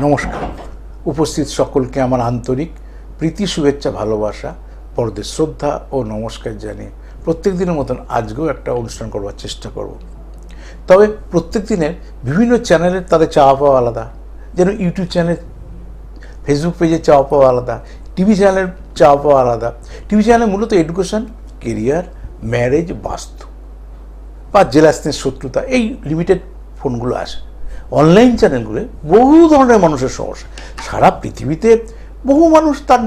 নমস্কার। উপস্থিত সকলকে আমার আন্তরিক প্রীতি, শুভেচ্ছা, ভালোবাসা, পরদের শ্রদ্ধা ও নমস্কার জানিয়ে প্রত্যেক দিনের মতন আজকেও একটা অনুষ্ঠান করবার চেষ্টা করব। তবে প্রত্যেক দিনের বিভিন্ন চ্যানেলের তাদের চাওয়া পাওয়া আলাদা। যেন ইউটিউব চ্যানেল, ফেসবুক পেজের চাওয়া পাওয়া আলাদা, টিভি চ্যানেলের চাওয়া পাওয়া আলাদা। টিভি চ্যানেলে মূলত এডুকেশন, কেরিয়ার, ম্যারেজ, বাস্তু বা জেলাস্তির শত্রুতা, এই লিমিটেড ফোনগুলো আসে। অনলাইন চ্যানেলগুলো বহু ধরনের মানুষের সমস্যা। সারা পৃথিবীতে বহু মানুষ তার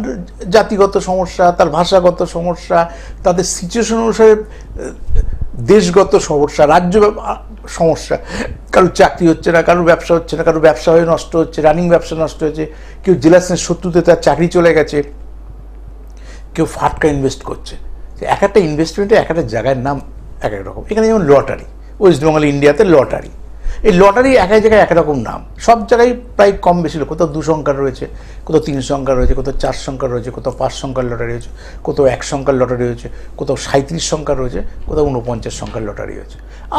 জাতিগত সমস্যা, তার ভাষাগত সমস্যা, তাদের সিচুয়েশন অনুসারে দেশগত সমস্যা, রাজ্য সমস্যা, কারোর চাকরি হচ্ছে না, কারোর ব্যবসা হচ্ছে না, কারোর ব্যবসা হয়ে নষ্ট হচ্ছে, রানিং ব্যবসা নষ্ট হয়েছে, কেউ জেলাসের শত্রুতে তার চাকরি চলে গেছে, কেউ ফাটকা ইনভেস্ট করছে। এক একটা ইনভেস্টমেন্টে এক একটা জায়গার নাম এক এক রকম। এখানে যেমন লটারি, ওয়েস্ট বেঙ্গল ইন্ডিয়াতে লটারি, এই লটারি এক এক জায়গায় এক রকম নাম। সব জায়গায় প্রায় কম বেশি, কোথাও 2 সংখ্যার রয়েছে, কোথাও 3 সংখ্যার রয়েছে, কোথাও 4 সংখ্যার রয়েছে, কোথাও 5 সংখ্যার লটারি হয়েছে, কোথাও 1 সংখ্যার লটারি হয়েছে, কোথাও 37 সংখ্যার রয়েছে, কোথাও 49 সংখ্যার লটারি হয়েছে।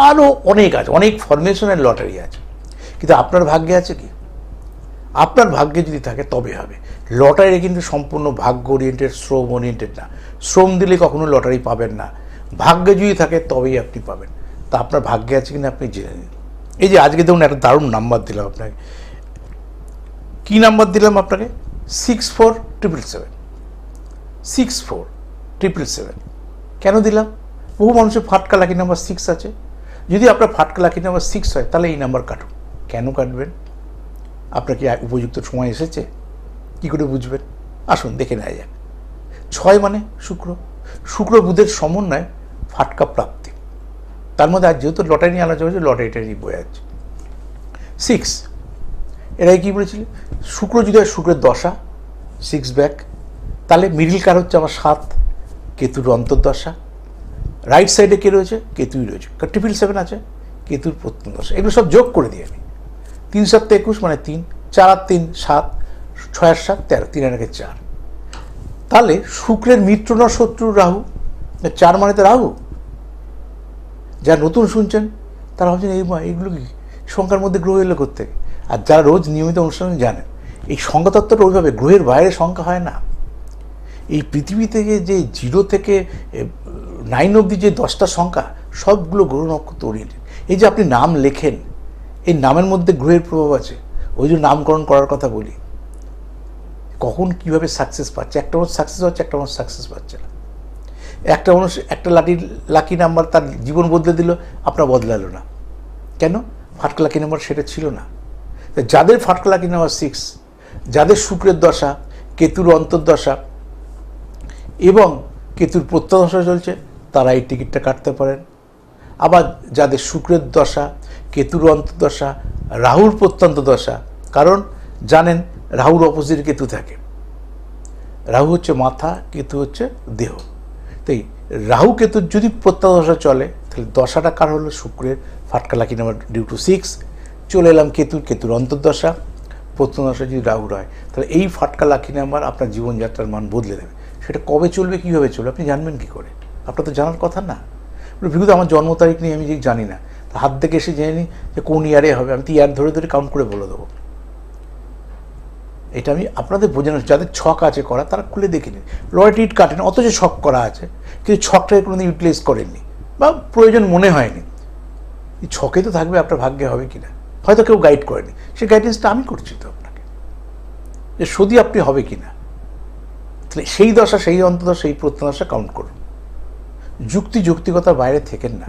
আরও অনেক আছে, অনেক ফরমেশনের লটারি আছে। কিন্তু আপনার ভাগ্যে আছে কি? আপনার ভাগ্যে যদি থাকে তবে হবে। লটারি কিন্তু সম্পূর্ণ ভাগ্য ওরিয়েন্টেড, শ্রম ওরিয়েন্টেড না। শ্রম দিলে কখনো লটারি পাবেন না। ভাগ্যে যদি থাকে তবেই আপনি পাবেন। তা আপনার ভাগ্যে আছে কিনা আপনি জেনে নিন। এই যে আজকে দেখুন একটা দারুণ নাম্বার দিলাম আপনাকে। কী নাম্বার দিলাম আপনাকে? 647777। 647777 কেন দিলাম? বহু মানুষের ফাটকা লাকি নাম্বার 6 আছে। যদি আপনার ফাটকা লাকি নাম্বার 6 হয় তাহলে এই নাম্বার কাটুন। কেন কাটবেন? আপনার কি উপযুক্ত সময় এসেছে? কী করে বুঝবেন? আসুন দেখে নেওয়া যাক। 6 মানে শুক্র। শুক্র বুধের সমন্বয়ে ফাটকা প্রাপ্তি। তার মধ্যে আজ যেহেতু লটারি নিয়ে আলোচনা হচ্ছে, লটারিটা নিয়ে বয়ে আছে। 6 এরাই কী বলেছিল? শুক্র যদি হয় শুক্রের দশা, 6 ব্যাক, তাহলে মিডিল কার হচ্ছে আমার 7, কেতুর অন্তর্দশা। রাইট সাইডে কে রয়েছে? কেতুই রয়েছে, 777 আছে, কেতুর প্রত্যন্তদশা। এগুলো সব যোগ করে দিই আমি। 3 7 21 মানে 3, 4 আর 3 7, 6 আর 7 13, 3 আর 1 4। তাহলে শুক্রের মিত্র না শত্রু রাহু? 4 মানে তো রাহু। যারা নতুন শুনছেন তারা ভাবছেন এইগুলো কি সংখ্যার মধ্যে গ্রহ এলো কোত্থেকে? আর যারা রোজ নিয়মিত অনুষ্ঠানে জানেন, এই সংখ্যাতত্ত্বটা ওইভাবে, গ্রহের বাইরে সংখ্যা হয় না। এই পৃথিবী থেকে যে 0 থেকে 9 অবধি যে 10টা সংখ্যা, সবগুলো গ্রহ নক্ষত্র ওরিয়েন্টেড। এই যে আপনি নাম লেখেন, এই নামের মধ্যে গ্রহের প্রভাব আছে। ওই জন্য নামকরণ করার কথা বলি। কখন কীভাবে সাকসেস পাচ্ছে, একটা মানুষ সাকসেস হচ্ছে, একটা মানুষ সাকসেস পাচ্ছে না। একটা মানুষ একটা লাকি নাম্বার তার জীবন বদলে দিল, আপনার বদলালো না। কেন? ফাটকা লাকি নাম্বার সেটা ছিল না। যাদের ফাটকা লাকি নাম্বার 6, যাদের শুক্রের দশা, কেতুর অন্তর্দশা এবং কেতুর প্রত্যদশা চলছে, তারা এই টিকিটটা কাটতে পারেন। আবার যাদের শুক্রের দশা, কেতুর অন্তর্দশা, রাহুর প্রত্যন্ত দশা, কারণ জানেন রাহুর অপোজিট কেতু থাকে। রাহু হচ্ছে মাথা, কেতু হচ্ছে দেহ। তাই রাহু কেতুর যদি প্রত্যদশা চলে, তাহলে দশাটা কার হলো? শুক্রের। ফাটকা লাকি নাম্বার ডিউ টু 6। চলে এলাম কেতুর অন্তর্দশা, প্রত্যদশা যদি রাহুর হয়, তাহলে এই ফাটকা লাকি নাম্বার আপনার জীবনযাত্রার মান বদলে দেবে। সেটা কবে চলবে, কীভাবে চলবে আপনি জানবেন কী করে? আপনার তো জানার কথা না। বিগত আমার জন্ম তারিখ নিয়ে আমি যে জানি না, হাত থেকে এসে জেনে নিই যে কোন ইয়ারে হবে। আমি তো ইয়ার ধরে ধরে কাউন্ট করে বলে দেবো। এটা আমি আপনাদের বোঝানোর, যাদের ছক আছে করা তারা খুলে দেখে নিন। লটারি কাটেন, অথচ ছক করা আছে, কিন্তু ছকটাকে কোনোদিন ইউটিলাইজ করেননি বা প্রয়োজন মনে হয়নি। এই ছকে তো থাকবে আপনার ভাগ্যে হবে কি না, হয়তো কেউ গাইড করেনি। সেই গাইডেন্সটা আমি করছি তো আপনাকে, যে সদি আপনি হবে কি না। তাহলে সেই দশা, সেই অন্তদশা, সেই প্রত্যদশা কাউন্ট করুন। যৌক্তিকতার বাইরে থেকেন না,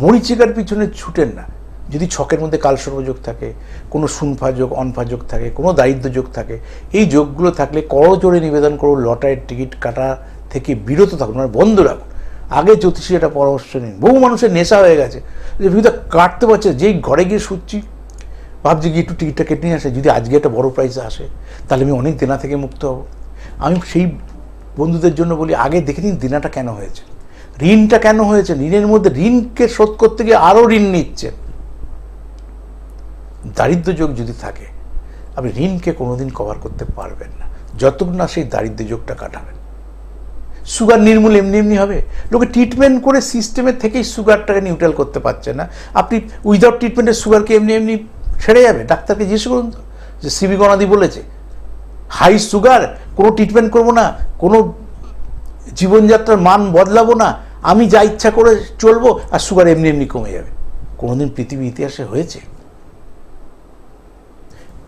মরিচিকার পিছনে ছুটেন না। যদি ছকের মধ্যে কালসর্পযোগ থাকে, কোনো শুনফা যোগ, অনফা যোগ থাকে, কোনো দারিদ্র যোগ থাকে, এই যোগগুলো থাকলে করজোড়ে নিবেদন করুন, লটারির টিকিট কাটা থেকে বিরত থাকুন, মানে বন্ধ রাখুন। আগে জ্যোতিষী একটা পরামর্শ নিন। বহু মানুষের নেশা হয়ে গেছে, যে বিভিন্ন কাটতে পারছে, যেই ঘরে গিয়ে শুচ্ছি ভাবছি কি একটু টিকিটটা কেটে নিয়ে আসে, যদি আজকে একটা বড় প্রাইসে আসে তাহলে আমি অনেক দেনা থেকে মুক্ত হব। আমি সেই বন্ধুদের জন্য বলি, আগে দেখে নিন দেনাটা কেন হয়েছে, ঋণটা কেন হয়েছে। ঋণের মধ্যে ঋণকে শোধ করতে গিয়ে আরও ঋণ নিচ্ছেন। দারিদ্র যোগ যদি থাকে, আপনি ঋণকে কোনোদিন কভার করতে পারবেন না যতক্ষণ না সেই দারিদ্র যোগটা কাটাবেন। সুগার নির্মূল এমনি এমনি হবে? লোকে ট্রিটমেন্ট করে সিস্টেমের থেকেই সুগারটাকে নিউট্রাল করতে পারছে না। আপনি উইদাউট ট্রিটমেন্টের সুগারকে এমনি এমনি ছেড়ে যাবে? ডাক্তারকে জিজ্ঞেস করুন তো, যে সিবি গণাদি বলেছে হাই সুগার, কোনো ট্রিটমেন্ট করবো না, কোনো জীবনযাত্রার মান বদলাবো না, আমি যা ইচ্ছা করে চলবো আর সুগার এমনি এমনি কমে যাবে? কোনোদিন পৃথিবী ইতিহাসে হয়েছে?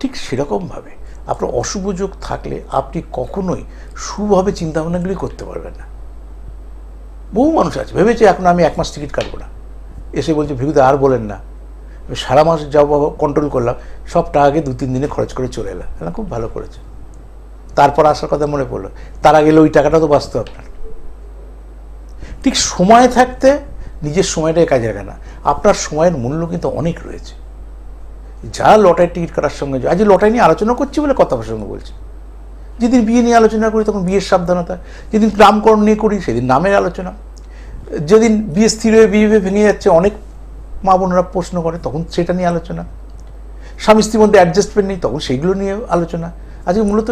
ঠিক সেরকমভাবে আপনার অশুভ যোগ থাকলে আপনি কখনোই শুভভাবে চিন্তাভাবনাগুলি করতে পারবেন না। বহু মানুষ আছে ভেবেছে এখন আমি 1 মাস টিকিট কাটবো না, এসে বলছে ভিগুদা আর বলেন না, আমি সারা মাস যাও বাবা কন্ট্রোল করলাম, সব টাকাকে 2-3 দিনে খরচ করে চলে এলাম। খুব ভালো করেছে। তারপর আসার কথা মনে পড়লো, তারা গেলে ওই টাকাটা তো বাঁচত আপনার। ঠিক সময় থাকতে নিজের সময়টাই কাজে লাগে না। আপনার সময়ের মূল্য কিন্তু অনেক রয়েছে। যা লটারির টিকিট কাটার সঙ্গে, আজ লটারি নিয়ে আলোচনা করছি বলে কথা প্রসঙ্গে বলছি, যেদিন বিয়ে নিয়ে আলোচনা করি তখন বিয়ের সাবধানতা, যেদিন নামকরণ নিয়ে করি সেদিন নামের আলোচনা, যেদিন বিয়ে স্থির হয়ে বিয়ে ভেঙে যাচ্ছে অনেক মা বোনেরা প্রশ্ন করে তখন সেটা নিয়ে আলোচনা, স্বামী স্ত্রীর মধ্যে অ্যাডজাস্টমেন্ট নেই তখন সেইগুলো নিয়ে আলোচনা। আজকে মূলত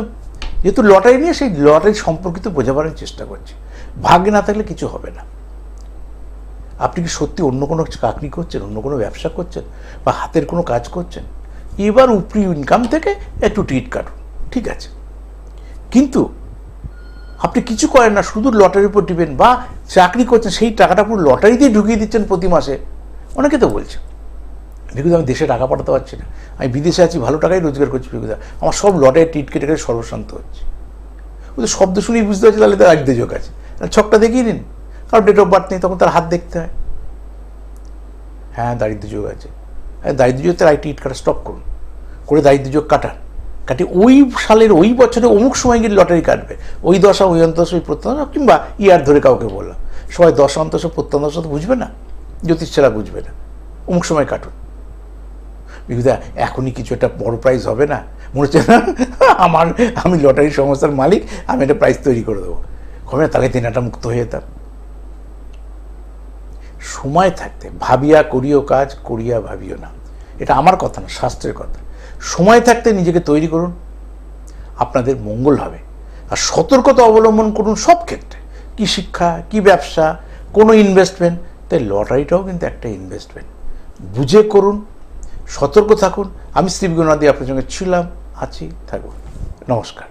যেহেতু লটারি নিয়ে সেই লটারি সম্পর্কিত বোঝাবার চেষ্টা করছি। ভাগ্যে না থাকলে কিছু হবে না। আপনি কি সত্যি অন্য কোনো চাকরি করছেন, অন্য কোনো ব্যবসা করছেন বা হাতের কোনো কাজ করছেন, এবার উপরি ইনকাম থেকে একটু টিকিট কাটুন, ঠিক আছে। কিন্তু আপনি কিছু করেন না, শুধু লটারির উপর ডিপেন্ড, বা চাকরি করছেন সেই টাকাটা পুরো লটারিতেই ঢুকিয়ে দিচ্ছেন প্রতি মাসে। অনেকে তো বলছে ভিগুদা আমি দেশে টাকা পাঠাতে পারছি না, আমি বিদেশে আছি, ভালো টাকাই রোজগার করছি ভিগুদা, আমার সব লটারির টিকিট কেটে কেটে সর্বশান্ত হচ্ছে। ওদের শব্দ শুনেই বুঝতে পারছি তাহলে তার দারিদ্র যোগ আছে। ছকটা দেখিয়ে নিন, কারণ ডেট অফ বার্থ নেই, তখন তার হাত দেখতে হয়। হ্যাঁ দারিদ্র যোগ আছে, দারিদ্র যোগ তার টিকিট কাটা স্টপ করুন, করে দারিদ্র যোগ কাটান, কাটি ওই সালের ওই বছরে অমুক সময় গিয়ে লটারি কাটবে, ওই দশা ওই অন্তশ ওই প্রত্যন্ত, কিংবা ইয়ার ধরে কাউকে বললাম, সবাই দশা অন্তশ প্রত্যন্ত তো বুঝবে না, জ্যোতিষ ছাড়া বুঝবে না, অমুক সময় কাটুন। বিহুদা এখনই কিছু একটা বড় প্রাইজ হবে না, মনে হচ্ছে না আমি লটারি সংস্থার মালিক, আমি একটা প্রাইজ তৈরি করে দেবো, হবে না, তাহলে দিনাটা মুক্ত হয়ে যেতাম। সময় থাকতে ভাবিয়া করিও কাজ, করিয়া ভাবিও না, এটা আমার কথা না, শাস্ত্রের কথা। সময় থাকতে নিজেকে তৈরি করুন, আপনাদের মঙ্গল হবে। আর সতর্কতা অবলম্বন করুন সব ক্ষেত্রে, কি শিক্ষা, কি ব্যবসা, কোনো ইনভেস্টমেন্ট। তাই লটারিটাও কিন্তু একটা ইনভেস্টমেন্ট, বুঝে করুন, সতর্ক থাকুন। আমি শ্রী বিগুণাদি আপনার সঙ্গে ছিলাম, আছি, থাকবো। নমস্কার।